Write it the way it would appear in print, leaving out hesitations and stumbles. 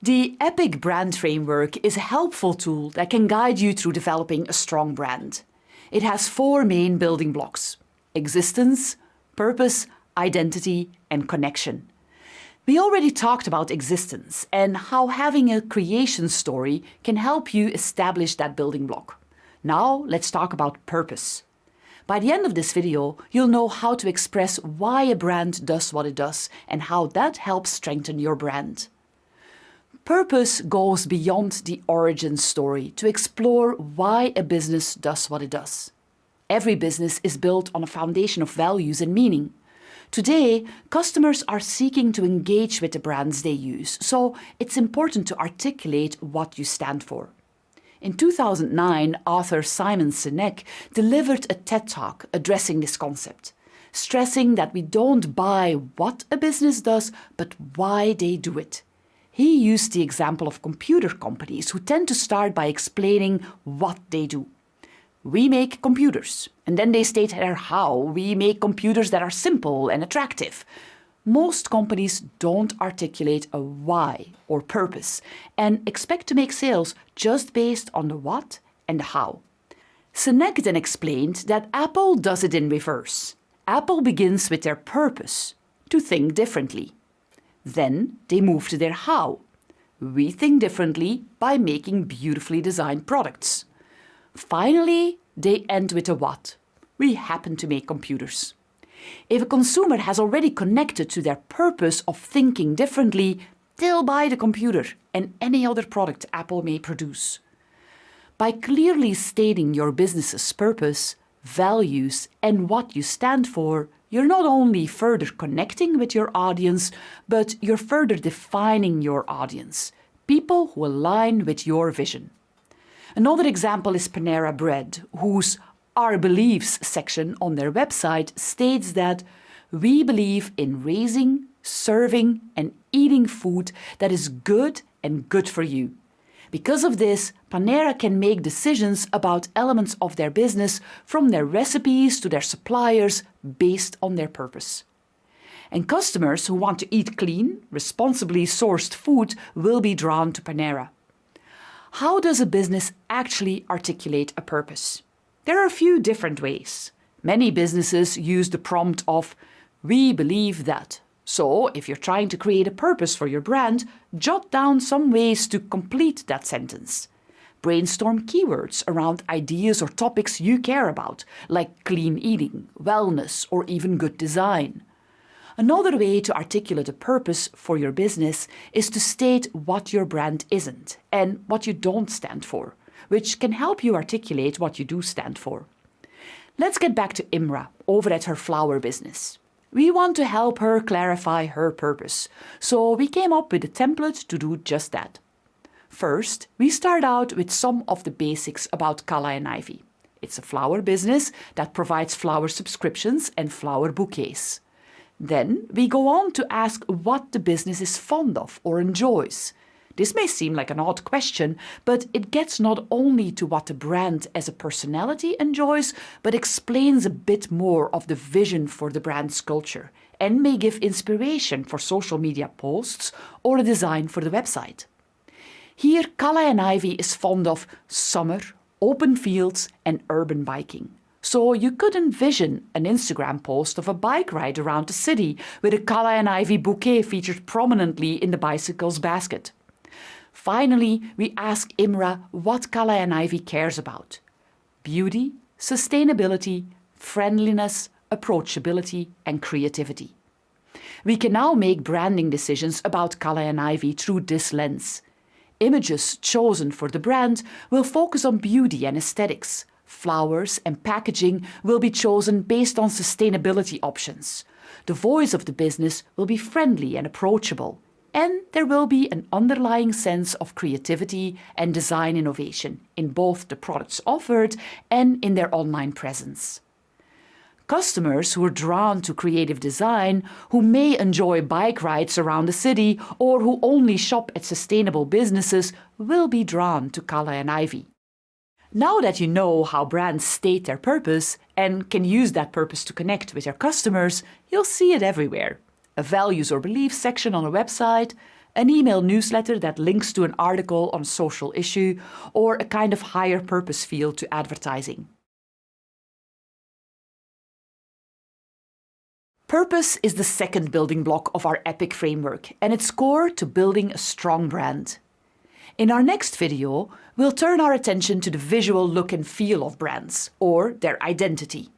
The EPIC brand framework is a helpful tool that can guide you through developing a strong brand. It has 4 main building blocks: existence, purpose, identity, and connection. We already talked about existence and how having a creation story can help you establish that building block. Now let's talk about purpose. By the end of this video, you'll know how to express why a brand does what it does and how that helps strengthen your brand. Purpose goes beyond the origin story to explore why a business does what it does. Every business is built on a foundation of values and meaning. Today, customers are seeking to engage with the brands they use, so it's important to articulate what you stand for. In 2009, author Simon Sinek delivered a TED Talk addressing this concept, stressing that we don't buy what a business does, but why they do it. He used the example of computer companies who tend to start by explaining what they do. We make computers, and then they state there how we make computers that are simple and attractive. Most companies don't articulate a why or purpose and expect to make sales just based on the what and the how. Sinek then explained that Apple does it in reverse. Apple begins with their purpose, to think differently. Then they move to their how. We think differently by making beautifully designed products. Finally, they end with a what. We happen to make computers. If a consumer has already connected to their purpose of thinking differently, they'll buy the computer and any other product Apple may produce. By clearly stating your business's purpose, values, and what you stand for, you're not only further connecting with your audience, but you're further defining your audience, people who align with your vision. Another example is Panera Bread, whose Our Beliefs section on their website states that we believe in raising, serving, and eating food that is good and good for you. Because of this, Panera can make decisions about elements of their business, from their recipes to their suppliers, based on their purpose. And customers who want to eat clean, responsibly sourced food will be drawn to Panera. How does a business actually articulate a purpose? There are a few different ways. Many businesses use the prompt of "we believe that." So, if you're trying to create a purpose for your brand, jot down some ways to complete that sentence. Brainstorm keywords around ideas or topics you care about, like clean eating, wellness, or even good design. Another way to articulate a purpose for your business is to state what your brand isn't and what you don't stand for, which can help you articulate what you do stand for. Let's get back to Imra over at her flower business. We want to help her clarify her purpose, so we came up with a template to do just that. First, we start out with some of the basics about Calla and Ivy. It's a flower business that provides flower subscriptions and flower bouquets. Then we go on to ask what the business is fond of or enjoys. This may seem like an odd question, but it gets not only to what the brand as a personality enjoys, but explains a bit more of the vision for the brand's culture and may give inspiration for social media posts or a design for the website. Here, Calla and Ivy is fond of summer, open fields and urban biking. So you could envision an Instagram post of a bike ride around the city with a Calla and Ivy bouquet featured prominently in the bicycle's basket. Finally, we ask Imra what Calla and Ivy cares about: beauty, sustainability, friendliness, approachability, and creativity. We can now make branding decisions about Calla and Ivy through this lens. Images chosen for the brand will focus on beauty and aesthetics. Flowers and packaging will be chosen based on sustainability options. The voice of the business will be friendly and approachable. And there will be an underlying sense of creativity and design innovation in both the products offered and in their online presence. Customers who are drawn to creative design, who may enjoy bike rides around the city or who only shop at sustainable businesses, will be drawn to Calla and Ivy. Now that you know how brands state their purpose and can use that purpose to connect with their customers, you'll see it everywhere. A values or beliefs section on a website, an email newsletter that links to an article on a social issue, or a kind of higher purpose feel to advertising. Purpose is the second building block of our EPIC framework, and it's core to building a strong brand. In our next video, we'll turn our attention to the visual look and feel of brands, or their identity.